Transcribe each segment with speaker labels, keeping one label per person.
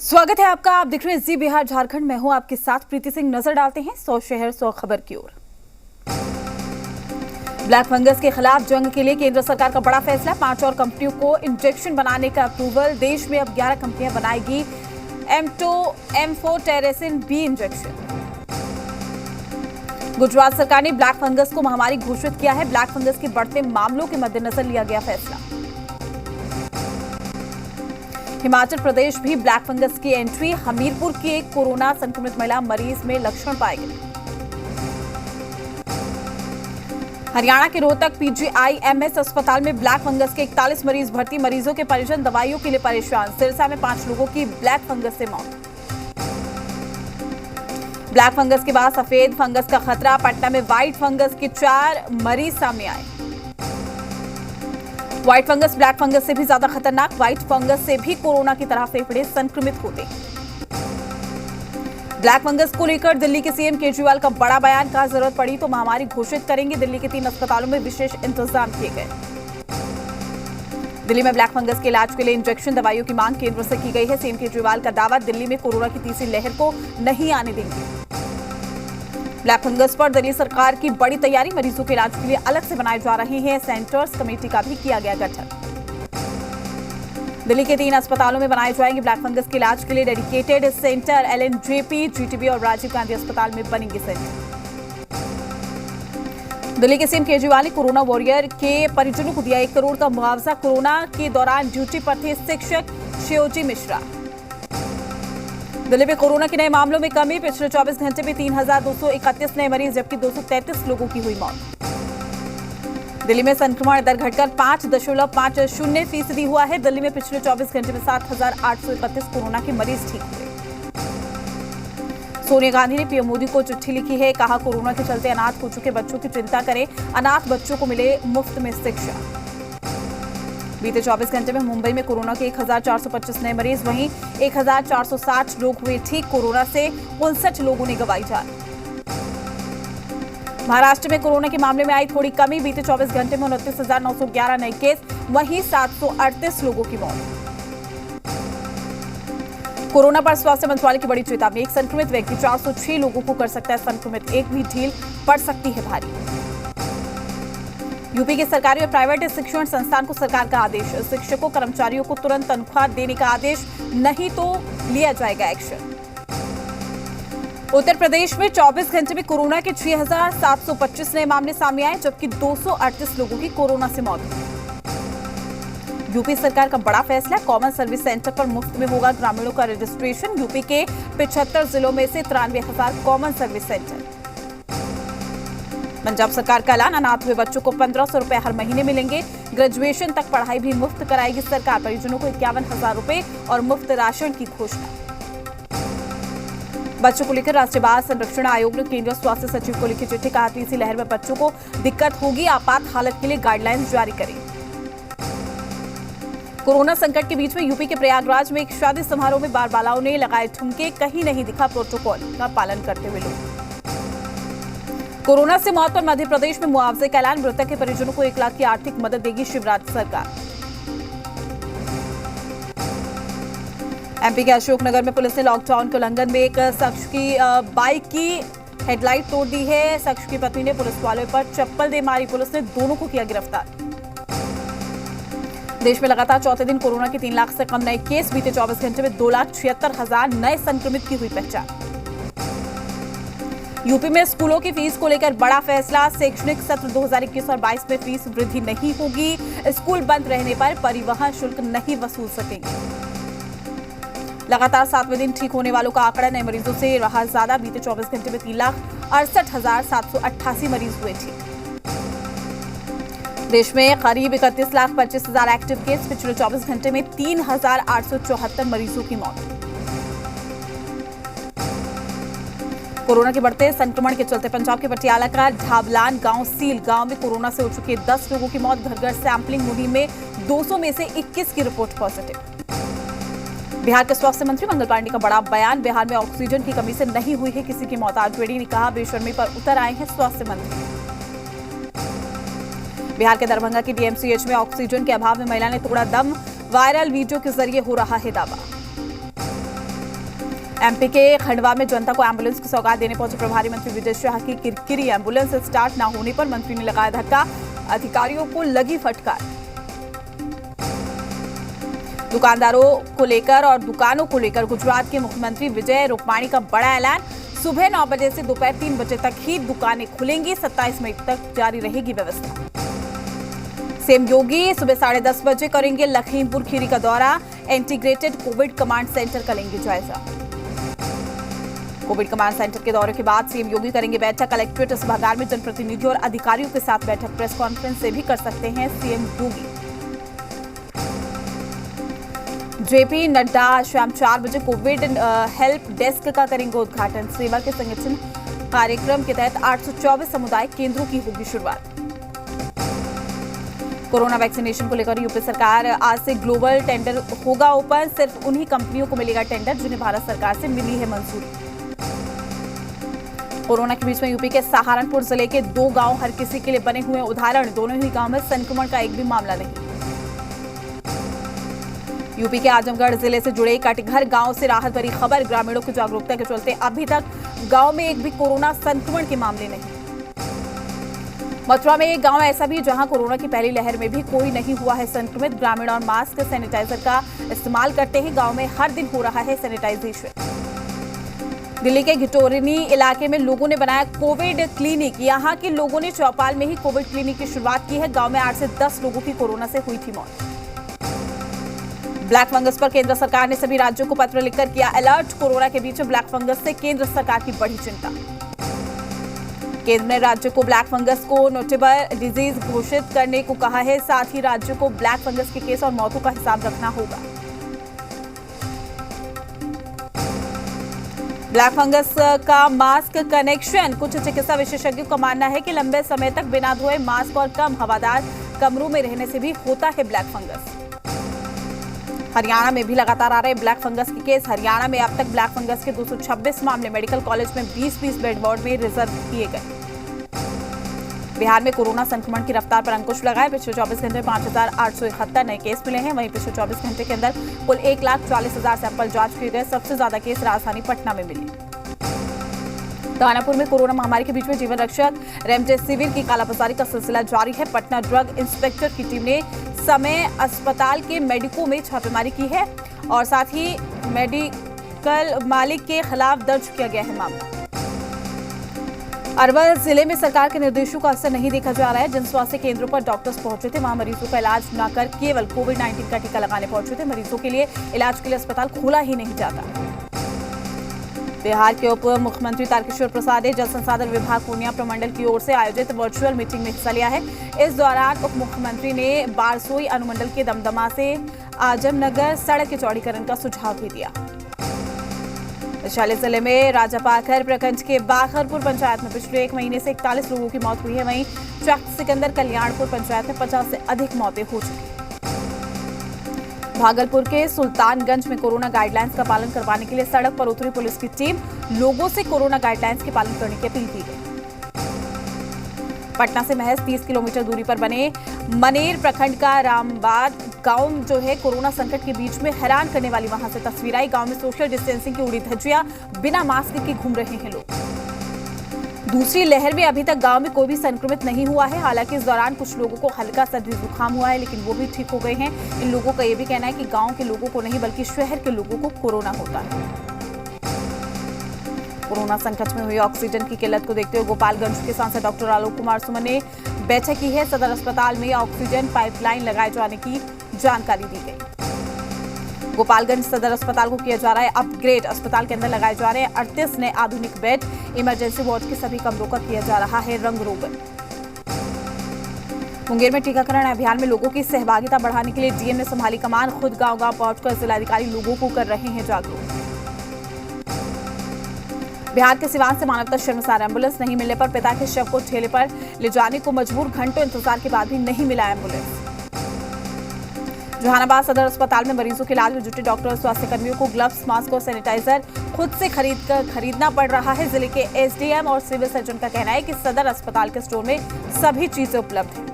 Speaker 1: स्वागत है आपका। आप देख रहे हैं जी बिहार झारखंड। मैं हूं आपके साथ प्रीति सिंह। नजर डालते हैं 100 शहर 100 खबर की ओर। ब्लैक फंगस के खिलाफ जंग के लिए केंद्र सरकार का बड़ा फैसला। 5 और कंपनियों को इंजेक्शन बनाने का अप्रूवल। देश में अब 11 कंपनियां बनाएगी एम्फोटेरेसिन बी इंजेक्शन। गुजरात सरकार ने ब्लैक फंगस को महामारी घोषित किया है। ब्लैक फंगस के बढ़ते मामलों के मद्देनजर लिया गया फैसला। हिमाचल प्रदेश भी ब्लैक फंगस की एंट्री। हमीरपुर की एक कोरोना संक्रमित महिला मरीज में लक्षण पाए गए। हरियाणा के रोहतक पीजीआईएमएस अस्पताल में ब्लैक फंगस के 41 मरीज भर्ती। मरीजों के परिजन दवाइयों के लिए परेशान। सिरसा में 5 लोगों की ब्लैक फंगस से मौत। ब्लैक फंगस के बाद सफेद फंगस का खतरा। पटना में व्हाइट फंगस के 4 मरीज सामने आए। व्हाइट फंगस ब्लैक फंगस से भी ज्यादा खतरनाक। व्हाइट फंगस से भी कोरोना की तरह फेफड़े संक्रमित होते हैं। ब्लैक फंगस को लेकर दिल्ली के सीएम केजरीवाल का बड़ा बयान। कहा जरूरत पड़ी तो महामारी घोषित करेंगे। दिल्ली के 3 अस्पतालों में विशेष इंतजाम किए गए। दिल्ली में ब्लैक फंगस के इलाज के लिए इंजेक्शन दवाइयों की मांग केंद्र से की गई है। सीएम केजरीवाल का दावा, दिल्ली में कोरोना की तीसरी लहर को नहीं आने देंगे। ब्लैक फंगस पर दिल्ली सरकार की बड़ी तैयारी। मरीजों के इलाज के लिए अलग से बनाए जा रहे हैं सेंटर्स। कमेटी का भी किया गया गठन। दिल्ली के 3 अस्पतालों में बनाए जाएंगे ब्लैक फंगस के इलाज के लिए डेडिकेटेड सेंटर। एलएनजेपी, जीटीबी और राजीव गांधी अस्पताल में बनेंगे सेंटर। दिल्ली के सीएम केजरीवाल ने कोरोना वॉरियर के परिजनों को दिया 1 करोड़ का मुआवजा। कोरोना के दौरान ड्यूटी पर थे शिक्षक शिवजी मिश्रा। दिल्ली में कोरोना के नए मामलों में कमी। पिछले 24 घंटे में 3231 नए मरीज, जबकि 233 लोगों की हुई मौत। दिल्ली में संक्रमण दर घटकर 5.50% हुआ है। दिल्ली में पिछले 24 घंटे में 7831 कोरोना के मरीज ठीक हुए। सोनिया गांधी ने पीएम मोदी को चिट्ठी लिखी है। कहा, कोरोना के चलते अनाथ हो चुके बच्चों की चिंता करें। अनाथ बच्चों को मिले मुफ्त में शिक्षा। बीते 24 घंटे में मुंबई में कोरोना के 1425 नए मरीज, वहीं 1460 लोग हुए ठीक। कोरोना से 59 लोगों ने गंवाई जान। महाराष्ट्र में कोरोना के मामले में आई थोड़ी कमी। बीते 24 घंटे में 29,911 नए केस, वहीं 738 लोगों की मौत। कोरोना पर स्वास्थ्य मंत्रालय की बड़ी चेतावनी। एक संक्रमित व्यक्ति 406 लोगों को कर सकता है संक्रमित। एक भी ढील पड़ सकती है भारी। यूपी के सरकारी और प्राइवेट शिक्षण संस्थान को सरकार का आदेश। शिक्षकों कर्मचारियों को तुरंत तनख्वाह देने का आदेश, नहीं तो लिया जाएगा एक्शन। उत्तर प्रदेश में 24 घंटे में कोरोना के 6,725 नए मामले सामने आए, जबकि 238 लोगों की कोरोना से मौत हुई। यूपी सरकार का बड़ा फैसला। कॉमन सर्विस सेंटर पर मुफ्त में होगा ग्रामीणों का रजिस्ट्रेशन। यूपी के 75 जिलों में से 93,000 कॉमन सर्विस सेंटर। पंजाब सरकार का ऐलान। अनाथ हुए बच्चों को 1500 रुपए हर महीने मिलेंगे। ग्रेजुएशन तक पढ़ाई भी मुफ्त कराएगी सरकार। परिजनों को 51,000 रुपए और मुफ्त राशन की घोषणा। बच्चों को लेकर राष्ट्रीय बाल संरक्षण आयोग ने केंद्रीय स्वास्थ्य सचिव को लिखी चिट्ठी। कहा, तीसरी लहर में बच्चों को दिक्कत होगी, आपात हालत के लिए गाइडलाइंस जारी करें। कोरोना संकट के बीच में यूपी के प्रयागराज में एक शादी समारोह में बारबालाओं ने लगाए ठुमके। कहीं नहीं दिखा प्रोटोकॉल का पालन करते हुए लोग। कोरोना से मौत पर मध्य प्रदेश में मुआवजे का ऐलान। मृतक के परिजनों को 1 लाख की आर्थिक मदद देगी शिवराज सरकार। एमपी के अशोकनगर में पुलिस ने लॉकडाउन के उल्लंघन में एक शख्स की बाइक की हेडलाइट तोड़ दी है। शख्स की पत्नी ने पुलिस वालों पर चप्पल दे मारी। पुलिस ने दोनों को किया गिरफ्तार। देश में लगातार चौथे दिन कोरोना के 3 लाख से कम नए केस। बीते 24 घंटे में 2,76,000 नए संक्रमित की हुई पहचान। यूपी में स्कूलों की फीस को लेकर बड़ा फैसला। शैक्षणिक सत्र 2021 और 22 में फीस वृद्धि नहीं होगी। स्कूल बंद रहने पर परिवहन शुल्क नहीं वसूल सकेंगे। लगातार 7वें दिन ठीक होने वालों का आंकड़ा नए मरीजों से रहा ज्यादा। बीते 24 घंटे में 3,68,788 मरीज हुए ठीक। देश में करीब 31,25,000 एक्टिव केस। पिछले 24 घंटे में 3,874 मरीजों की मौत। कोरोना के बढ़ते संक्रमण के चलते पंजाब के पटियाला का ढाबलान गांव सील गांव में कोरोना से हो चुके 10 लोगों की मौत। घर घर सैंपलिंग मुहिम में 200 में से 21 की रिपोर्ट पॉजिटिव। बिहार के स्वास्थ्य मंत्री मंगल पांडे का बड़ा बयान। बिहार में ऑक्सीजन की कमी से नहीं हुई है किसी की मौत। आरजेडी ने कहा, बेशर्मी पर उतर आए हैं स्वास्थ्य मंत्री। बिहार के दरभंगा की डीएमसीएच में ऑक्सीजन के अभाव में महिला ने तोड़ा दम। वायरल वीडियो के जरिए हो रहा है दावा। एमपी के खंडवा में जनता को एम्बुलेंस की सौगात देने पहुंचे प्रभारी मंत्री विजय शाह की किरकिरी। एम्बुलेंस स्टार्ट न होने पर मंत्री ने लगाया धक्का, अधिकारियों को लगी फटकार। दुकानदारों को लेकर और दुकानों को लेकर गुजरात के मुख्यमंत्री विजय रूपाणी का बड़ा ऐलान। सुबह 9 बजे से दोपहर 3 बजे तक ही दुकानें खुलेंगी, 27 मई तक जारी रहेगी व्यवस्था। सीएम योगी सुबह 10:30 बजे करेंगे लखीमपुर खीरी का दौरा। इंटीग्रेटेड कोविड कमांड सेंटर का लेंगे जायजा। कोविड कमांड सेंटर के दौरे के बाद सीएम योगी करेंगे बैठक। कलेक्ट्रेट सभागार में जनप्रतिनिधियों और अधिकारियों के साथ बैठक। प्रेस कॉन्फ्रेंस से भी कर सकते हैं सीएम योगी। जेपी नड्डा शाम 4 बजे कोविड हेल्प डेस्क का करेंगे उद्घाटन। सेवा के संगठन कार्यक्रम के तहत 824 समुदाय केंद्रों की होगी शुरुआत। कोरोना वैक्सीनेशन को लेकर यूपी सरकार आज से ग्लोबल टेंडर होगा ओपन। सिर्फ उन्हीं कंपनियों को मिलेगा टेंडर जिन्हें भारत सरकार से मिली है मंजूरी। कोरोना के बीच में यूपी के सहारनपुर जिले के 2 गांव हर किसी के लिए बने हुए उदाहरण। दोनों ही गांव में संक्रमण का एक भी मामला नहीं। यूपी के आजमगढ़ जिले से जुड़े कटघर गांव से राहत भरी खबर। ग्रामीणों की जागरूकता के चलते अभी तक गांव में एक भी कोरोना संक्रमण के मामले नहीं। मथुरा में एक गांव ऐसा भी जहां कोरोना की पहली लहर में भी कोई नहीं हुआ है संक्रमित। ग्रामीण और मास्क सैनिटाइजर का इस्तेमाल करते हैं। गांव में हर दिन हो रहा है सैनिटाइजेशन। दिल्ली के घिटोरनी इलाके में लोगों ने बनाया कोविड क्लिनिक। यहां के लोगों ने चौपाल में ही कोविड क्लिनिक की शुरुआत की है। गांव में 8 से 10 लोगों की कोरोना से हुई थी मौत। ब्लैक फंगस पर केंद्र सरकार ने सभी राज्यों को पत्र लिखकर किया अलर्ट। कोरोना के बीच में ब्लैक फंगस से केंद्र सरकार की बड़ी चिंता। केंद्र ने राज्य को ब्लैक फंगस को नोटेबल डिजीज घोषित करने को कहा है। साथ ही राज्य को ब्लैक फंगस के केस और मौतों का हिसाब रखना होगा। ब्लैक फंगस का मास्क कनेक्शन। कुछ चिकित्सा विशेषज्ञों का मानना है कि लंबे समय तक बिना धोए मास्क और कम हवादार कमरों में रहने से भी होता है ब्लैक फंगस। हरियाणा में भी लगातार आ रहे ब्लैक फंगस के केस। हरियाणा में अब तक ब्लैक फंगस के 226 मामले मेडिकल कॉलेज में 20-20 बेड वार्ड में रिजर्व किए गए। बिहार में कोरोना संक्रमण की रफ्तार पर अंकुश लगाए। पिछले 24 घंटे में 5,871 नए केस मिले हैं। वहीं पिछले 24 घंटे के अंदर कुल 1,40,000 सैंपल जांच किए गए। सबसे ज्यादा केस राजधानी पटना में मिले। दानापुर में कोरोना महामारी के बीच में जीवन रक्षक रेमडेसिविर की कालाबाजारी का सिलसिला जारी है। पटना ड्रग इंस्पेक्टर की टीम ने समय अस्पताल के मेडिको में छापेमारी की है और साथ ही मेडिकल मालिक के खिलाफ दर्ज किया गया है मामला। अरवल जिले में सरकार के निर्देशों का असर नहीं देखा जा रहा है। जन स्वास्थ्य केंद्रों पर डॉक्टर्स पहुंचे थे। वहां मरीजों का इलाज न कर केवल कोविड-19 का टीका लगाने पहुंचे थे। मरीजों के लिए इलाज के लिए अस्पताल खोला ही नहीं जाता। बिहार के उप मुख्यमंत्री तारकिशोर प्रसाद ने जल संसाधन विभाग पूर्णिया प्रमंडल की ओर से आयोजित वर्चुअल मीटिंग में हिस्सा लिया है। इस दौरान उप मुख्यमंत्री ने बारसोई अनुमंडल के दमदमा से आजमनगर सड़क के चौड़ीकरण का सुझाव भी दिया। वैशाली जिले में राजापाखर प्रखंड के बाखरपुर पंचायत में पिछले 1 महीने से 41 लोगों की मौत हुई है। वहीं चक सिकंदर कल्याणपुर पंचायत में 50 से अधिक मौतें हो चुकी हैं। भागलपुर के सुल्तानगंज में कोरोना गाइडलाइंस का पालन करवाने के लिए सड़क पर उतरी पुलिस की टीम। लोगों से कोरोना गाइडलाइंस के पालन करने की अपील की गई। पटना से महज 30 किलोमीटर दूरी पर बने मनेर प्रखंड का रामबाद गांव जो है कोरोना संकट के बीच में हैरान करने वाली वहां से तस्वीर आई। गांव में सोशल डिस्टेंसिंग की उड़ी धज्जियां, बिना मास्क के घूम रहे हैं लोग। दूसरी लहर में अभी तक गांव में कोई भी संक्रमित नहीं हुआ है। हालांकि इस दौरान कुछ लोगों को हल्का सर्दी जुकाम हुआ है, लेकिन वो भी ठीक हो गए हैं। इन लोगों का यह भी कहना है कि गांव के लोगों को नहीं बल्कि शहर के लोगों को कोरोना होता है। कोरोना संकट में हुई ऑक्सीजन की किल्लत को देखते हुए गोपालगंज के सांसद डॉक्टर आलोक कुमार सुमन ने बैठक की है। सदर अस्पताल में ऑक्सीजन पाइपलाइन लगाए जाने की जानकारी दी गई। गोपालगंज सदर अस्पताल को किया जा रहा है अपग्रेड। अस्पताल के अंदर लगाए जा रहे हैं 38 नए आधुनिक बेड। इमरजेंसी वार्ड के सभी कमरों का किया जा रहा है रंग रोगन। मुंगेर में टीकाकरण अभियान में लोगों की सहभागिता बढ़ाने के लिए डीएम ने संभाली कमान। खुद गांव-गांव पहुंचकर जिलाधिकारी लोगों को कर रहे हैं जागरूक। बिहार के सिवान से मानवता शर्मसार। एम्बुलेंस नहीं मिलने पर पिता के शव को ठेले पर ले जाने को मजबूर। घंटों इंतजार के बाद भी नहीं मिला एम्बुलेंस। जहानाबाद सदर अस्पताल में मरीजों के इलाज में जुटे डॉक्टर और स्वास्थ्य कर्मियों को ग्लव्स, मास्क और सैनिटाइजर खुद से खरीदना पड़ रहा है। जिले के एसडीएम और सिविल सर्जन का कहना है कि सदर अस्पताल के स्टोर में सभी चीजें उपलब्ध हैं।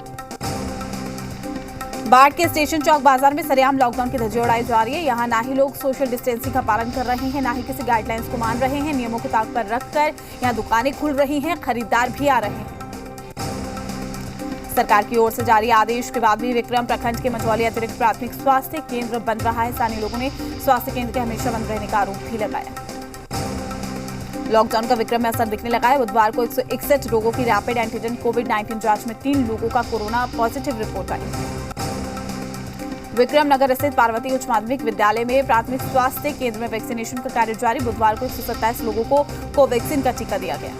Speaker 1: बाढ़ के स्टेशन चौक बाजार में सरेआम लॉकडाउन की धज्जियां उड़ाई जा रही है। यहाँ ना ही लोग सोशल डिस्टेंसिंग का पालन कर रहे हैं, ना ही किसी गाइडलाइंस को मान रहे हैं। नियमों को ताक पर रखकर यहाँ दुकानें खुल रही हैं, खरीदार भी आ रहे हैं। सरकार की ओर से जारी आदेश के बाद भी विक्रम प्रखंड के मझौली अतिरिक्त प्राथमिक स्वास्थ्य केंद्र बंद रहा है। स्थानीय लोगों ने स्वास्थ्य केंद्र के हमेशा बंद रहने का आरोप भी लगाया। लॉकडाउन का विक्रम में असर दिखने लगा है। बुधवार को 161 लोगों की रैपिड एंटीजन कोविड-19 जांच में 3 लोगों का कोरोना पॉजिटिव रिपोर्ट आई। विक्रम नगर स्थित पार्वती उच्च माध्यमिक विद्यालय में प्राथमिक स्वास्थ्य केंद्र में वैक्सीनेशन का कार्य जारी। बुधवार को 127 लोगों को कोवैक्सीन का टीका दिया गया।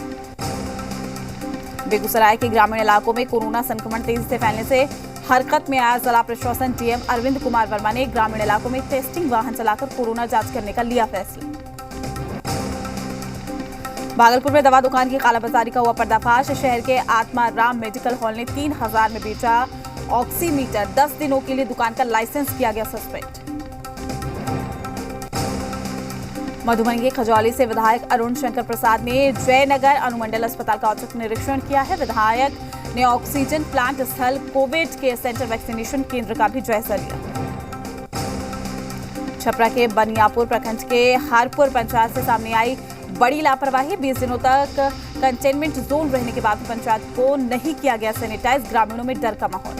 Speaker 1: बेगूसराय के ग्रामीण इलाकों में कोरोना संक्रमण तेजी से फैलने से हरकत में आया जिला प्रशासन। डीएम अरविंद कुमार वर्मा ने ग्रामीण इलाकों में टेस्टिंग वाहन चलाकर कोरोना जांच करने का लिया फैसला। भागलपुर में दवा दुकान की कालाबाजारी का हुआ पर्दाफाश। शहर के आत्माराम मेडिकल हॉल ने 3000 में बेचा ऑक्सीमीटर। 10 दिनों के लिए दुकान का लाइसेंस किया गया सस्पेंड। मधुबनी के खजौली से विधायक अरुण शंकर प्रसाद ने जयनगर अनुमंडल अस्पताल का औचक निरीक्षण किया है। विधायक ने ऑक्सीजन प्लांट स्थल, कोविड केयर सेंटर, वैक्सीनेशन केंद्र का भी जायजा लिया। छपरा के बनियापुर प्रखंड के हारपुर पंचायत से सामने आई बड़ी लापरवाही। 20 दिनों तक कंटेनमेंट जोन रहने के बाद पंचायत को नहीं किया गया सैनिटाइज। ग्रामीणों में डर का माहौल।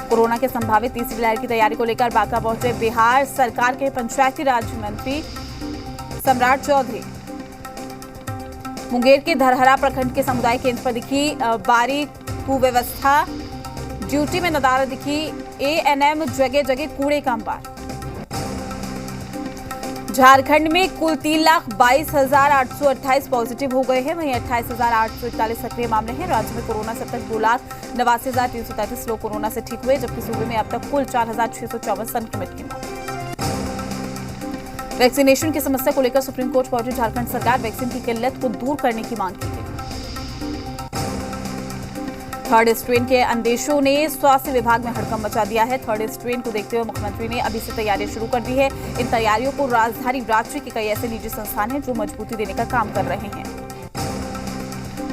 Speaker 1: कोरोना के संभावित तीसरी लहर की तैयारी को लेकर बांका पहुंचे बिहार सरकार के पंचायती राज मंत्री सम्राट चौधरी। मुंगेर के धरहरा प्रखंड के समुदाय केंद्र पर दिखी बारीक कुव्यवस्था। ड्यूटी में नदारद दिखी एएनएम। जगह जगह कूड़े का अंबार। झारखंड में कुल 3,22,828 पॉजिटिव हो गए हैं, वहीं 28,841 सक्रिय मामले हैं। राज्य में कोरोना से अब तक 2,89,333 लोग कोरोना से ठीक हुए, जबकि सूबे में अब तक कुल 4,654 संक्रमित की मौत। वैक्सीनेशन की समस्या को लेकर सुप्रीम कोर्ट पहुंची झारखंड सरकार। वैक्सीन की किल्लत को दूर करने की मांग की गई। थर्ड स्ट्रेन के अंदेशों ने स्वास्थ्य विभाग में हड़कंप मचा दिया है। थर्ड स्ट्रेन को देखते हुए मुख्यमंत्री ने अभी से तैयारियां शुरू कर दी है। इन तैयारियों को राजधानी रांची के कई ऐसे निजी संस्थान हैं जो मजबूती देने का काम कर रहे हैं।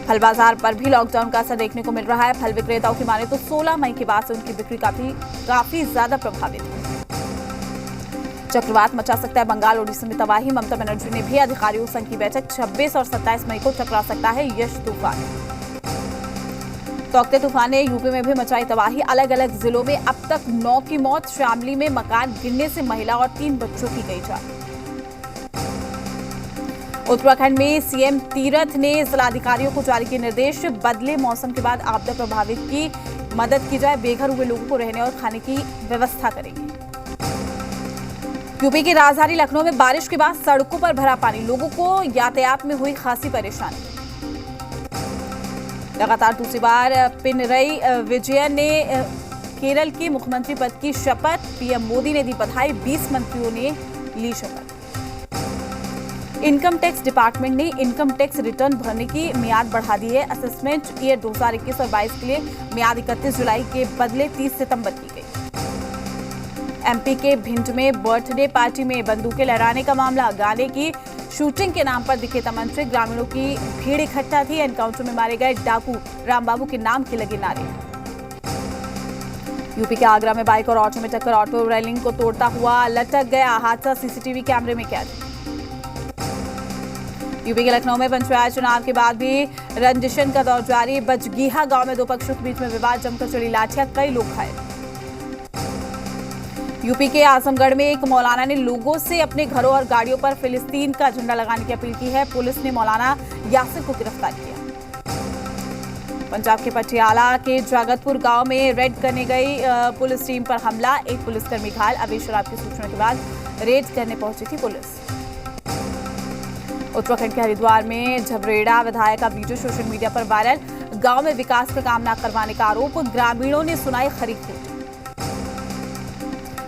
Speaker 1: फल बाजार पर भी लॉकडाउन का असर देखने को मिल रहा है। फल विक्रेताओं की माने तो 16 मई के बाद से उनकी बिक्री काफी ज्यादा प्रभावित है। चक्रवात मचा सकता है बंगाल ओडिशा में तबाही। ममता बनर्जी ने भी अधिकारियों संघ की बैठक 26 और 27 मई को टकरा सकता है यश तूफान। तौकते तूफान ने यूपी में भी मचाई तबाही। अलग अलग जिलों में अब तक 9 की मौत। शामली में मकान गिरने से महिला और 3 बच्चों की गई जान। उत्तराखंड में सीएम तीरथ ने जिलाधिकारियों को जारी किए निर्देश। बदले मौसम के बाद आपदा प्रभावित की मदद की जाए। बेघर हुए लोगों को रहने और खाने की व्यवस्था करेंगे। यूपी की राजधानी लखनऊ में बारिश के बाद सड़कों पर भरा पानी। लोगों को यातायात में हुई खासी परेशानी। लगातार दूसरी बार पिनरई विजयन ने केरल के मुख्यमंत्री पद की शपथ। पीएम मोदी ने दी बधाई। 20 मंत्रियों ने ली शपथ। इनकम टैक्स डिपार्टमेंट ने इनकम टैक्स रिटर्न भरने की मियाद बढ़ा दी है। असेसमेंट ईयर 2021 और 22 के लिए मियाद 31 जुलाई के बदले 30 सितंबर की गई। एमपी के भिंड में बर्थडे पार्टी में बंदूकें लहराने का मामला। गाने की शूटिंग के नाम पर दिखे तमंचे। ग्रामीणों की भीड़ इकट्ठा थी। एनकाउंटर में मारे गए डाकू रामबाबू के नाम के लगे नारे। यूपी के आगरा में बाइक और ऑटो में टक्कर। ऑटो रेलिंग को तोड़ता हुआ लटक गया। हादसा सीसीटीवी कैमरे में कैद। यूपी के लखनऊ में पंचायत चुनाव के बाद भी रंजिशन का दौर जारी। बजगीहा गांव में 2 पक्षों के बीच में विवाद। जमकर चली लाठियां। कई लोग घायल। यूपी के आजमगढ़ में एक मौलाना ने लोगों से अपने घरों और गाड़ियों पर फिलिस्तीन का झंडा लगाने की अपील की है। पुलिस ने मौलाना यासिर को गिरफ्तार किया। पंजाब के पटियाला के जागतपुर गांव में रेड करने गई पुलिस टीम पर हमला। एक पुलिसकर्मी घायल। अवैध शराब की सूचना के बाद रेड करने पहुंची थी पुलिस। उत्तराखंड के हरिद्वार में झबरेड़ा विधायक का वीडियो सोशल मीडिया पर वायरल। गांव में विकास का काम न करवाने का आरोप। ग्रामीणों ने सुनाई खरी खोटी।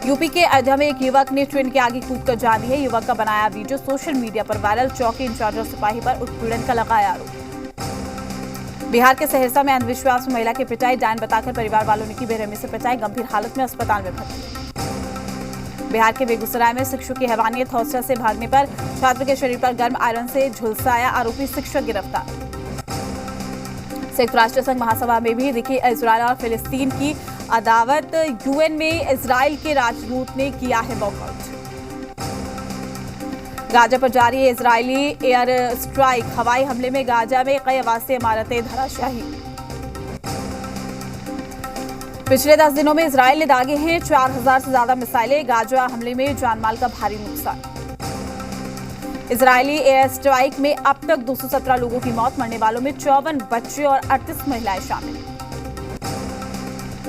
Speaker 1: यूपी के अयोध्या में एक युवक ने ट्रेन के आगे कूदकर जान दी है। युवक का बनाया वीडियो सोशल मीडिया पर वायरल। चौकी इंचार्ज और सिपाही पर उत्पीड़न का लगाया आरोप। बिहार के सहरसा में अंधविश्वास में महिला की पिटाई। डायन बताकर परिवार वालों ने की बेरहमी से पिटाई। गंभीर हालत में अस्पताल में भर्ती। बिहार के बेगूसराय में शिक्षक की हैवानियत। हॉस्टल से भागने पर छात्र के शरीर पर गर्म आयरन से झुलसाया। आरोपी शिक्षक गिरफ्तार। संयुक्त राष्ट्र संघ महासभा में भी दिखी इजरायल और फिलिस्तीन की अदावत, यूएन में इजराइल के राजदूत ने किया है वॉकआउट। गाजा पर जारी है इजरायली एयर स्ट्राइक, हवाई हमले में गाजा में कई आवासीय इमारतें धराशायी। पिछले 10 दिनों में इजराइल ने दागे हैं 4000 से ज्यादा मिसाइलें, गाजा हमले में जानमाल का भारी नुकसान। इजरायली एयर स्ट्राइक में अब तक 217 लोगों की मौत, मरने वालों में 54 बच्चे और 38 महिलाएं शामिल।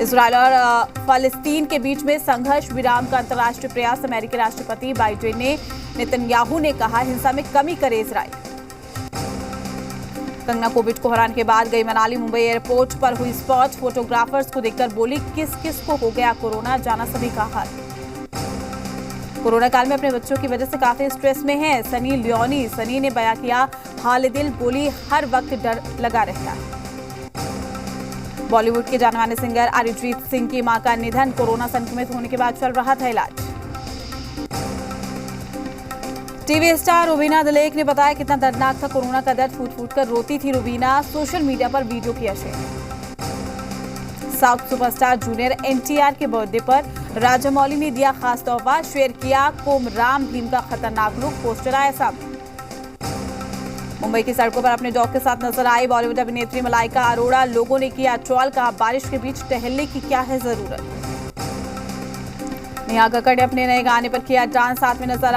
Speaker 1: इजराइल और फलस्तीन के बीच में संघर्ष विराम का अंतर्राष्ट्रीय प्रयास, अमेरिकी राष्ट्रपति बाइडेन ने नेतन्याहू ने कहा हिंसा में कमी करे इजराइल। कंगना कोविड को हराने के बाद गई मनाली, मुंबई एयरपोर्ट पर हुई स्पॉट, फोटोग्राफर्स को देखकर बोली किस किस को हो गया कोरोना, जाना सभी का हाल। कोरोना काल में अपने बच्चों की वजह से काफी स्ट्रेस में है सनी लियोनी। सनी ने बयां किया हाल दिल, बोली हर वक्त डर लगा रहता है। बॉलीवुड के जाने माने सिंगर अरिजीत सिंह की मां का निधन, कोरोना संक्रमित होने के बाद चल रहा था इलाज। टीवी स्टार रुबीना दिलेक ने बताया कितना दर्दनाक था कोरोना का दर्द, फूट फूट कर रोती थी रुबीना, सोशल मीडिया पर वीडियो किया share. South superstar junior NTR के बर्थडे पर राजामौली ने दिया खास तोहफा, शेयर किया कोमराम भीम का खतरनाक लुक, पोस्टर आया सामने। मुंबई की सड़कों पर अपने डॉग के साथ नजर आई बॉलीवुड अभिनेत्री मलाइका अरोड़ा, लोगों ने किया ट्रोल, कहा बारिश के बीच टहलने की क्या है जरूरत। नेहा कक्कड़ ने अपने नए गाने पर किया डांस, साथ में नजर